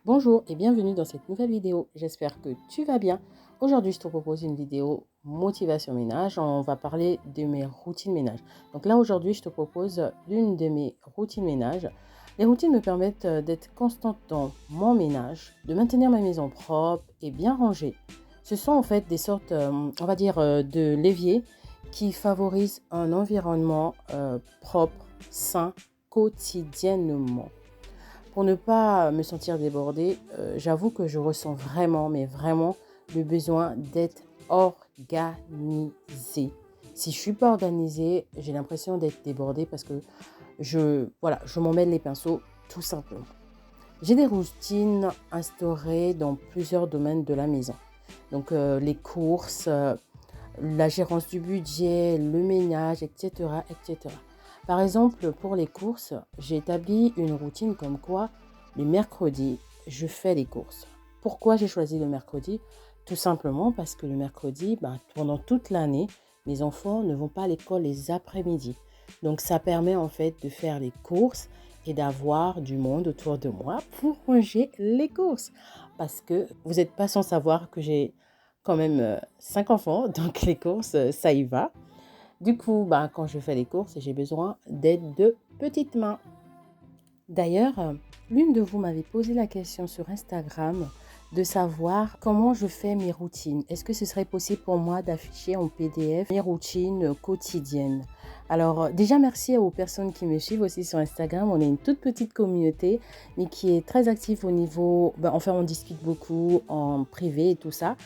Bonjour et bienvenue dans cette nouvelle vidéo. J'espère que tu vas bien. Aujourd'hui, je te propose une vidéo motivation ménage. On va parler de mes routines ménage. Donc là, aujourd'hui, je te propose l'une de mes routines ménage. Les routines me permettent d'être constante dans mon ménage, de maintenir ma maison propre et bien rangée. Ce sont en fait des sortes, on va dire, de leviers qui favorisent un environnement propre, sain, quotidiennement. Pour ne pas me sentir débordée, j'avoue que je ressens vraiment, mais vraiment, le besoin d'être organisée. Si je ne suis pas organisée, j'ai l'impression d'être débordée parce que je m'en mêle les pinceaux, tout simplement. J'ai des routines instaurées dans plusieurs domaines de la maison. Donc, les courses, la gérance du budget, le ménage, etc., etc. Par exemple, pour les courses, j'ai établi une routine comme quoi le mercredi, je fais les courses. Pourquoi j'ai choisi le mercredi? Tout simplement parce que le mercredi, pendant toute l'année, mes enfants ne vont pas à l'école les après-midi. Donc, ça permet en fait de faire les courses et d'avoir du monde autour de moi pour ranger les courses. Parce que vous n'êtes pas sans savoir que j'ai quand même 5 enfants, donc les courses, ça y va. Du coup, quand je fais les courses, j'ai besoin d'aide de petites mains. D'ailleurs, l'une de vous m'avait posé la question sur Instagram de savoir comment je fais mes routines. Est-ce que ce serait possible pour moi d'afficher en PDF mes routines quotidiennes? Alors, déjà, merci aux personnes qui me suivent aussi sur Instagram. On est une toute petite communauté, mais qui est très active au niveau... enfin, on discute beaucoup en privé et tout ça.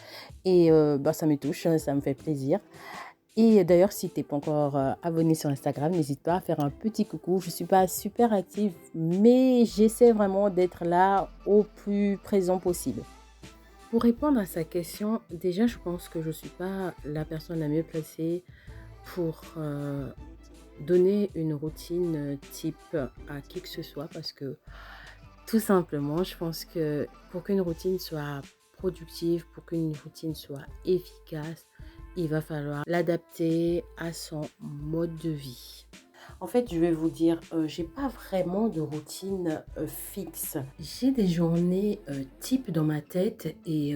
Et ça me touche, ça me fait plaisir. Et d'ailleurs, si tu n'es pas encore abonné sur Instagram, n'hésite pas à faire un petit coucou. Je ne suis pas super active, mais j'essaie vraiment d'être là au plus présent possible. Pour répondre à sa question, déjà, je pense que je ne suis pas la personne la mieux placée pour donner une routine type à qui que ce soit parce que tout simplement, je pense que pour qu'une routine soit productive, pour qu'une routine soit efficace, il va falloir l'adapter à son mode de vie. En fait, je vais vous dire, j'ai pas vraiment de routine fixe. J'ai des journées type dans ma tête et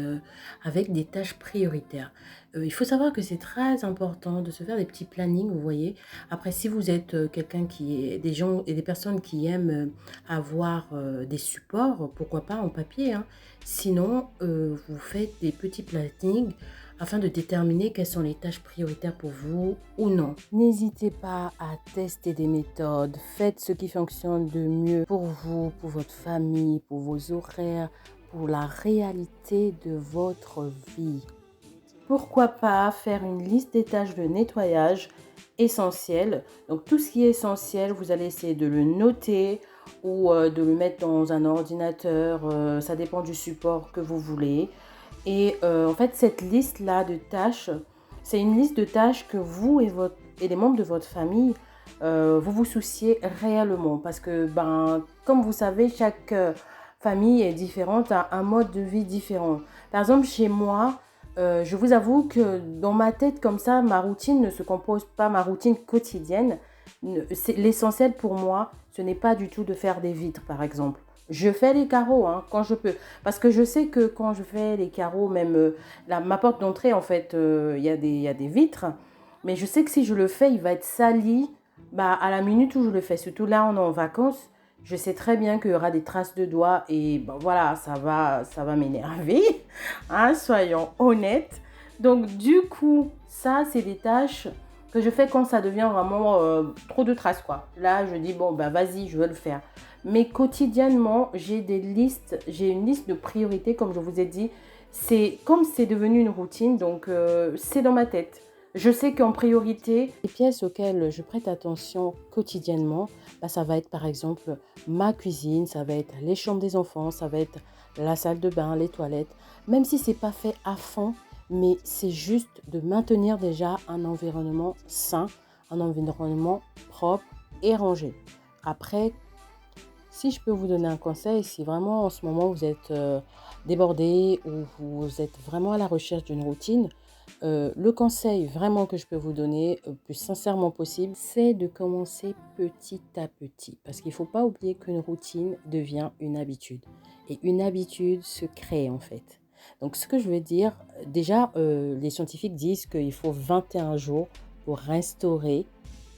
avec des tâches prioritaires. Il faut savoir que c'est très important de se faire des petits plannings, vous voyez. Après, si vous êtes quelqu'un qui est des gens et des personnes qui aiment avoir des supports, pourquoi pas en papier, hein. Sinon, vous faites des petits plannings afin de déterminer quelles sont les tâches prioritaires pour vous ou non. N'hésitez pas à tester des méthodes. Faites ce qui fonctionne de mieux pour vous, pour votre famille, pour vos horaires, pour la réalité de votre vie. Pourquoi pas faire une liste des tâches de nettoyage essentielles. Donc tout ce qui est essentiel, vous allez essayer de le noter ou de le mettre dans un ordinateur. Ça dépend du support que vous voulez. Et en fait, cette liste-là de tâches, c'est une liste de tâches que vous et les membres de votre famille, vous vous souciez réellement. Parce que, comme vous savez, chaque famille est différente, a un mode de vie différent. Par exemple, chez moi, je vous avoue que dans ma tête, comme ça, ma routine ne se compose pas, ma routine quotidienne. C'est l'essentiel pour moi, ce n'est pas du tout de faire des vitres, par exemple. Je fais les carreaux quand je peux. Parce que je sais que quand je fais les carreaux, même ma porte d'entrée, en fait, il y a des vitres. Mais je sais que si je le fais, il va être sali à la minute où je le fais. Surtout là, on est en vacances. Je sais très bien qu'il y aura des traces de doigts et voilà, ça va m'énerver, hein, soyons honnêtes. Donc du coup, ça, c'est des tâches que je fais quand ça devient vraiment trop de traces, quoi. Là, je dis, vas-y, je vais le faire. Mais quotidiennement, j'ai une liste de priorités, comme je vous ai dit. C'est comme c'est devenu une routine, donc c'est dans ma tête. Je sais qu'en priorité, les pièces auxquelles je prête attention quotidiennement, ça va être par exemple ma cuisine, ça va être les chambres des enfants, ça va être la salle de bain, les toilettes. Même si c'est pas fait à fond, mais c'est juste de maintenir déjà un environnement sain, un environnement propre et rangé. Après, si je peux vous donner un conseil, si vraiment en ce moment vous êtes débordé ou vous êtes vraiment à la recherche d'une routine, Le conseil vraiment que je peux vous donner, le plus sincèrement possible, c'est de commencer petit à petit. Parce qu'il ne faut pas oublier qu'une routine devient une habitude. Et une habitude se crée en fait. Donc ce que je veux dire, déjà, les scientifiques disent qu'il faut 21 jours pour instaurer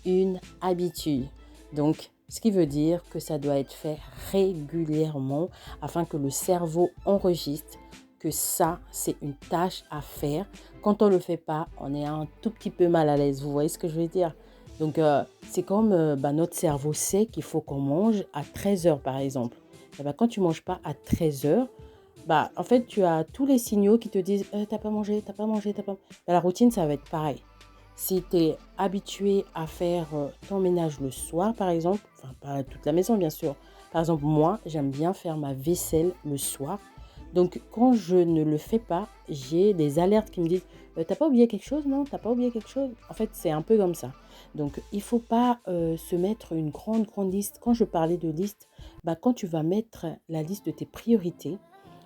une habitude. Donc, ce qui veut dire que ça doit être fait régulièrement afin que le cerveau enregistre que ça, c'est une tâche à faire. Quand on ne le fait pas, on est un tout petit peu mal à l'aise. Vous voyez ce que je veux dire? Donc, c'est comme notre cerveau sait qu'il faut qu'on mange à 13 heures, par exemple. Et quand tu ne manges pas à 13 heures, en fait, tu as tous les signaux qui te disent t'as pas mangé, t'as pas mangé, t'as pas. La routine, ça va être pareil. Si tu es habitué à faire ton ménage le soir, par exemple, enfin pas toute la maison bien sûr. Par exemple, moi, j'aime bien faire ma vaisselle le soir. Donc, quand je ne le fais pas, j'ai des alertes qui me disent t'as pas oublié quelque chose? Non, t'as pas oublié quelque chose? En fait, c'est un peu comme ça. Donc, il faut pas se mettre une grande liste. Quand je parlais de liste, quand tu vas mettre la liste de tes priorités,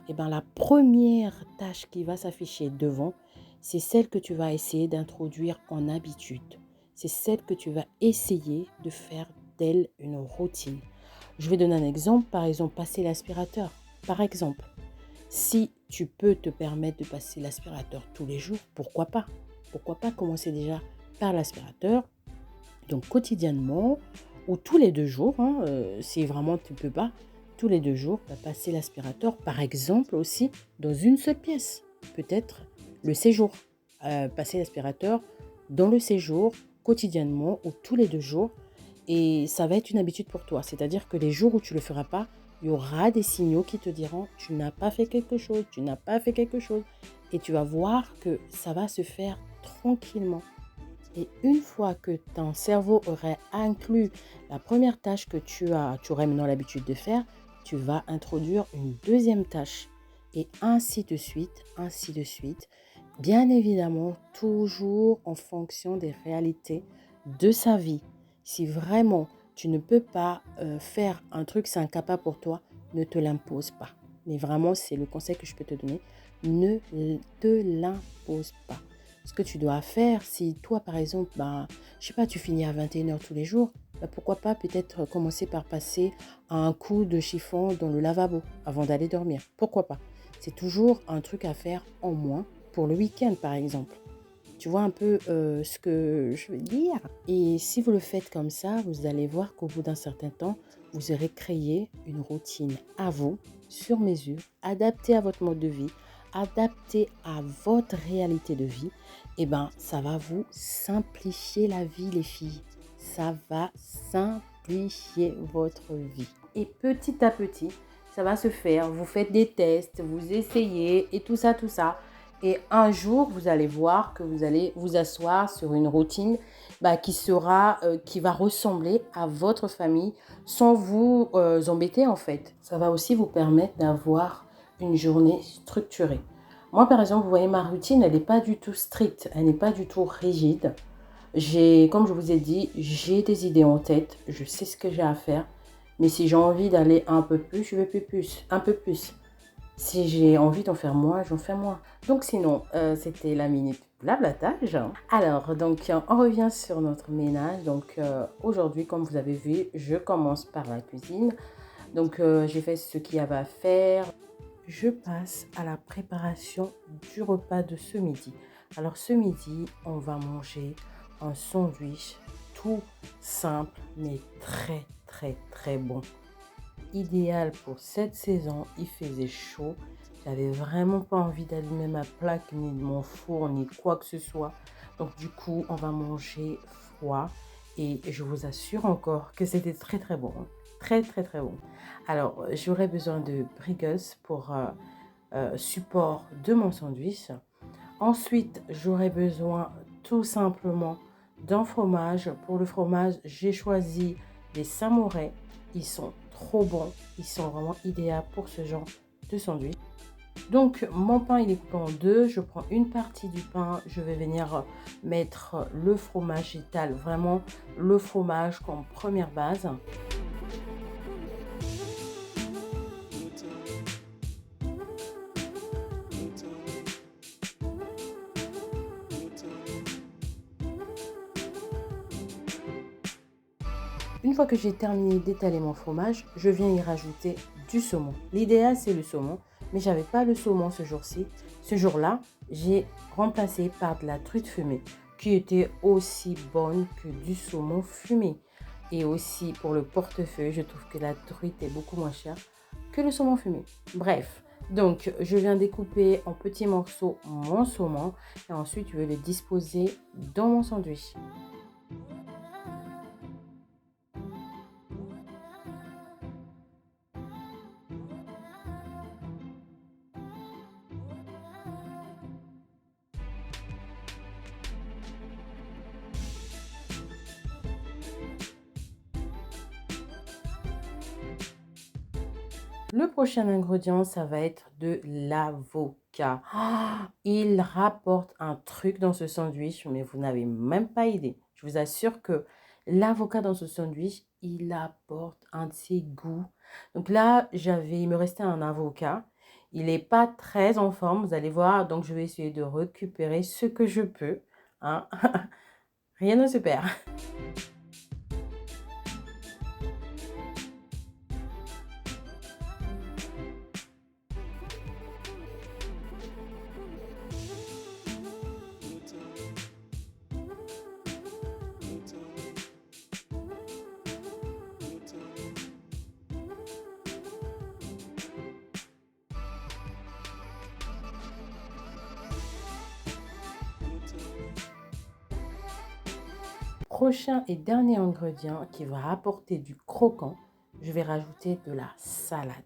la première tâche qui va s'afficher devant, c'est celle que tu vas essayer d'introduire en habitude. C'est celle que tu vas essayer de faire d'elle une routine. Je vais donner un exemple, par exemple, passer l'aspirateur. Par exemple, si tu peux te permettre de passer l'aspirateur tous les jours, pourquoi pas? Pourquoi pas commencer déjà par l'aspirateur, donc quotidiennement, ou tous les 2 jours, si vraiment tu ne peux pas, tous les 2 jours, passer l'aspirateur, par exemple aussi, dans une seule pièce. Peut-être le séjour. Passer l'aspirateur dans le séjour, quotidiennement ou tous les 2 jours. Et ça va être une habitude pour toi. C'est-à-dire que les jours où tu ne le feras pas, il y aura des signaux qui te diront tu n'as pas fait quelque chose, tu n'as pas fait quelque chose. Et tu vas voir que ça va se faire tranquillement. Et une fois que ton cerveau aurait inclus la première tâche que tu aurais maintenant l'habitude de faire, tu vas introduire une deuxième tâche. Et ainsi de suite, ainsi de suite. Bien évidemment, toujours en fonction des réalités de sa vie. Si vraiment tu ne peux pas faire un truc, c'est incapable pour toi, ne te l'impose pas. Mais vraiment, c'est le conseil que je peux te donner. Ne te l'impose pas. Ce que tu dois faire, si toi, par exemple, je sais pas, tu finis à 21 heures tous les jours, pourquoi pas peut-être commencer par passer un coup de chiffon dans le lavabo avant d'aller dormir. Pourquoi pas? C'est toujours un truc à faire en moins pour le week-end, par exemple. Tu vois un peu ce que je veux dire? Et si vous le faites comme ça, vous allez voir qu'au bout d'un certain temps, vous aurez créé une routine à vous, sur mesure, adaptée à votre mode de vie, adaptée à votre réalité de vie. Ça va vous simplifier la vie, les filles. Ça va simplifier votre vie. Et petit à petit, ça va se faire. Vous faites des tests, vous essayez et tout ça, tout ça. Et un jour, vous allez voir que vous allez vous asseoir sur une routine qui va ressembler à votre famille sans vous embêter en fait. Ça va aussi vous permettre d'avoir une journée structurée. Moi, par exemple, vous voyez, ma routine, elle n'est pas du tout stricte, elle n'est pas du tout rigide. Comme je vous ai dit, j'ai des idées en tête, je sais ce que j'ai à faire. Mais si j'ai envie d'aller un peu plus, je vais plus, un peu plus. Si j'ai envie d'en faire moins, j'en fais moins. Donc sinon, c'était la minute blablatage. Alors, donc, on revient sur notre ménage. Donc, aujourd'hui, comme vous avez vu, je commence par la cuisine. Donc, j'ai fait ce qu'il y avait à faire. Je passe à la préparation du repas de ce midi. Alors, ce midi, on va manger un sandwich tout simple, mais très, très, très bon. Idéal pour cette saison, il faisait chaud. J'avais vraiment pas envie d'allumer ma plaque, ni mon four, ni quoi que ce soit. Donc du coup, on va manger froid. Et je vous assure encore que c'était très très bon. Très très très bon. Alors, j'aurais besoin de brioche pour support de mon sandwich. Ensuite, j'aurais besoin tout simplement d'un fromage. Pour le fromage, j'ai choisi des Samouraï. Ils sont trop bons. Ils sont vraiment idéaux pour ce genre de sandwich. Donc, mon pain, il est coupé en deux. Je prends une partie du pain. Je vais venir mettre le fromage. J'étale vraiment le fromage comme première base. Une fois que j'ai terminé d'étaler mon fromage, je viens y rajouter du saumon. L'idéal, c'est le saumon, mais j'avais pas le saumon ce jour-ci. Ce jour-là, j'ai remplacé par de la truite fumée, qui était aussi bonne que du saumon fumé. Et aussi, pour le portefeuille, je trouve que la truite est beaucoup moins chère que le saumon fumé. Bref, donc je viens découper en petits morceaux mon saumon et ensuite je vais le disposer dans mon sandwich. Le prochain ingrédient, ça va être de l'avocat. Ah, il rapporte un truc dans ce sandwich, mais vous n'avez même pas idée. Je vous assure que l'avocat dans ce sandwich, il apporte un de ses goûts. Donc là, il me restait un avocat. Il n'est pas très en forme, vous allez voir. Donc je vais essayer de récupérer ce que je peux, hein. Rien ne se perd. Prochain et dernier ingrédient qui va apporter du croquant, je vais rajouter de la salade.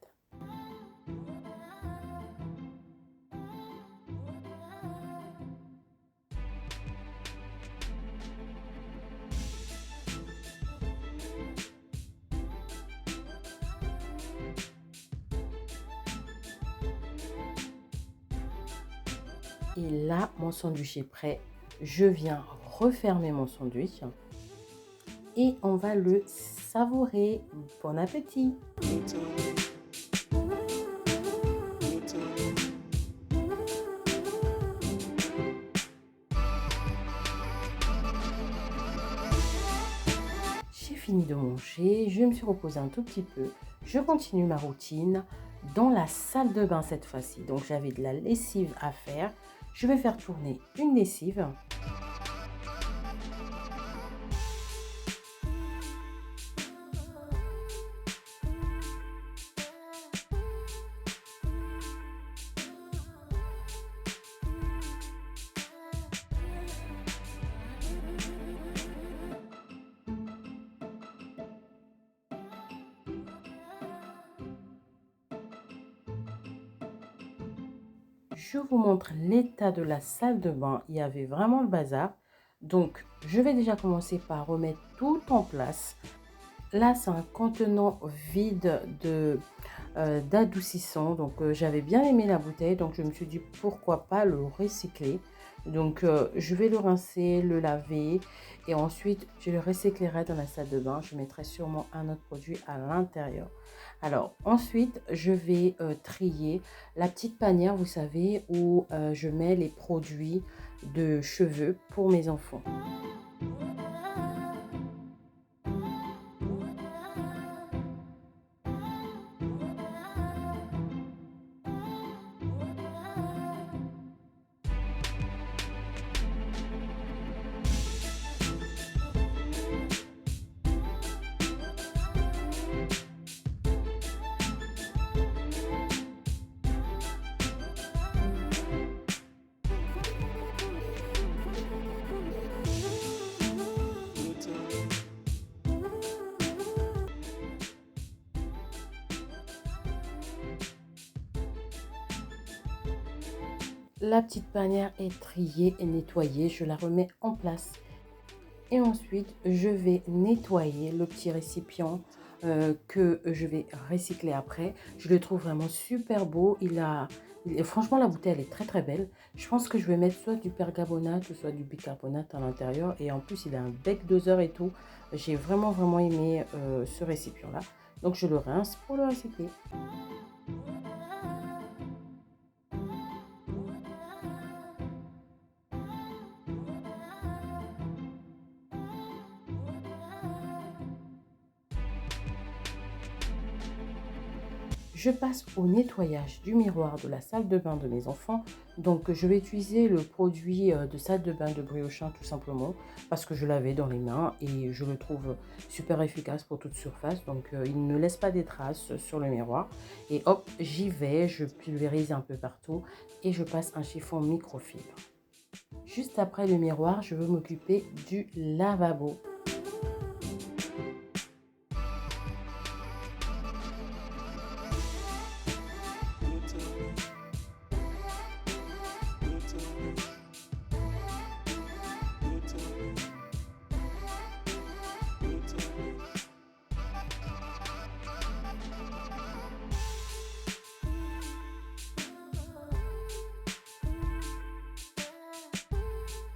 Et là, mon sandwich est prêt. Je viens refermer mon sandwich et on va le savourer. Bon appétit! J'ai fini de manger, je me suis reposée un tout petit peu. Je continue ma routine dans la salle de bain cette fois-ci. Donc j'avais de la lessive à faire. Je vais faire tourner une lessive. Je vous montre l'état de la salle de bain. Il y avait vraiment le bazar. Donc, je vais déjà commencer par remettre tout en place. Là, c'est un contenant vide d'adoucissant. Donc, j'avais bien aimé la bouteille. Donc, je me suis dit pourquoi pas le recycler. Donc, je vais le rincer, le laver. Et ensuite, je le recyclerai dans la salle de bain. Je mettrai sûrement un autre produit à l'intérieur. Alors, ensuite, je vais trier la petite panière, vous savez, où je mets les produits de cheveux pour mes enfants. La petite panière est triée et nettoyée. Je la remets en place. Et ensuite, je vais nettoyer le petit récipient que je vais recycler après. Je le trouve vraiment super beau. Franchement, la bouteille, elle est très très belle. Je pense que je vais mettre soit du pergabonate ou soit du bicarbonate à l'intérieur. Et en plus, il a un bec doseur et tout. J'ai vraiment vraiment aimé ce récipient-là. Donc, je le rince pour le recycler. je passe au nettoyage du miroir de la salle de bain de mes enfants. Donc, je vais utiliser le produit de salle de bain de Briochin tout simplement parce que je l'avais dans les mains et je le trouve super efficace pour toute surface. Donc, il ne laisse pas des traces sur le miroir. Et hop, j'y vais, je pulvérise un peu partout et je passe un chiffon microfibre. Juste après le miroir, je veux m'occuper du lavabo.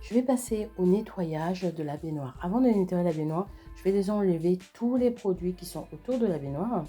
Je vais passer au nettoyage de la baignoire. Avant de nettoyer la baignoire, je vais déjà enlever tous les produits qui sont autour de la baignoire.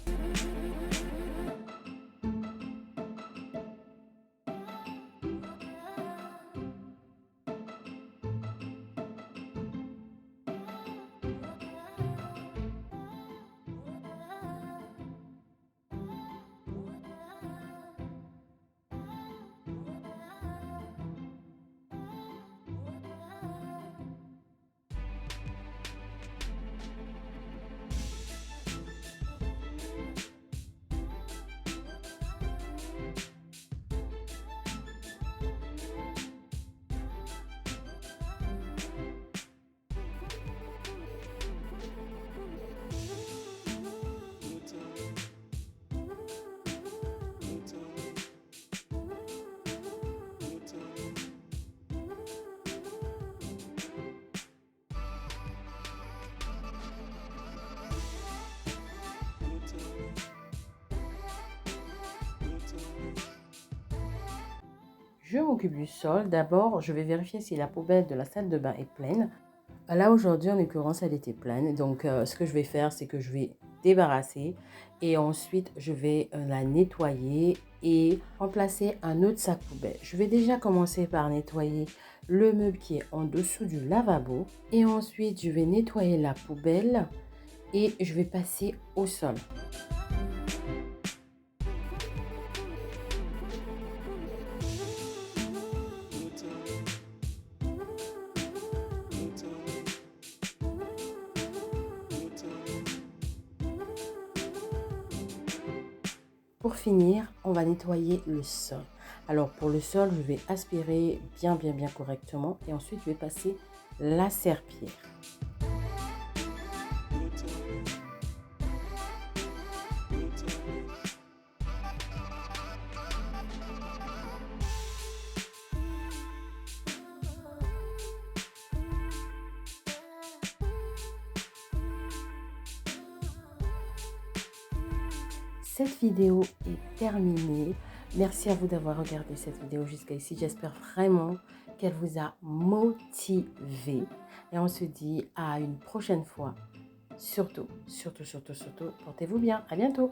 Je m'occupe du sol. D'abord, je vais vérifier si la poubelle de la salle de bain est pleine. Là, aujourd'hui, en l'occurrence, elle était pleine. Donc, ce que je vais faire, c'est que je vais débarrasser et ensuite, je vais la nettoyer et remplacer un autre sac poubelle. Je vais déjà commencer par nettoyer le meuble qui est en dessous du lavabo et ensuite, je vais nettoyer la poubelle et je vais passer au sol. Pour finir, on va nettoyer le sol. Alors pour le sol, je vais aspirer bien correctement et ensuite je vais passer la serpillière. Cette vidéo est terminée. Merci à vous d'avoir regardé cette vidéo jusqu'à ici. J'espère vraiment qu'elle vous a motivé. Et on se dit à une prochaine fois. Surtout, portez-vous bien. À bientôt.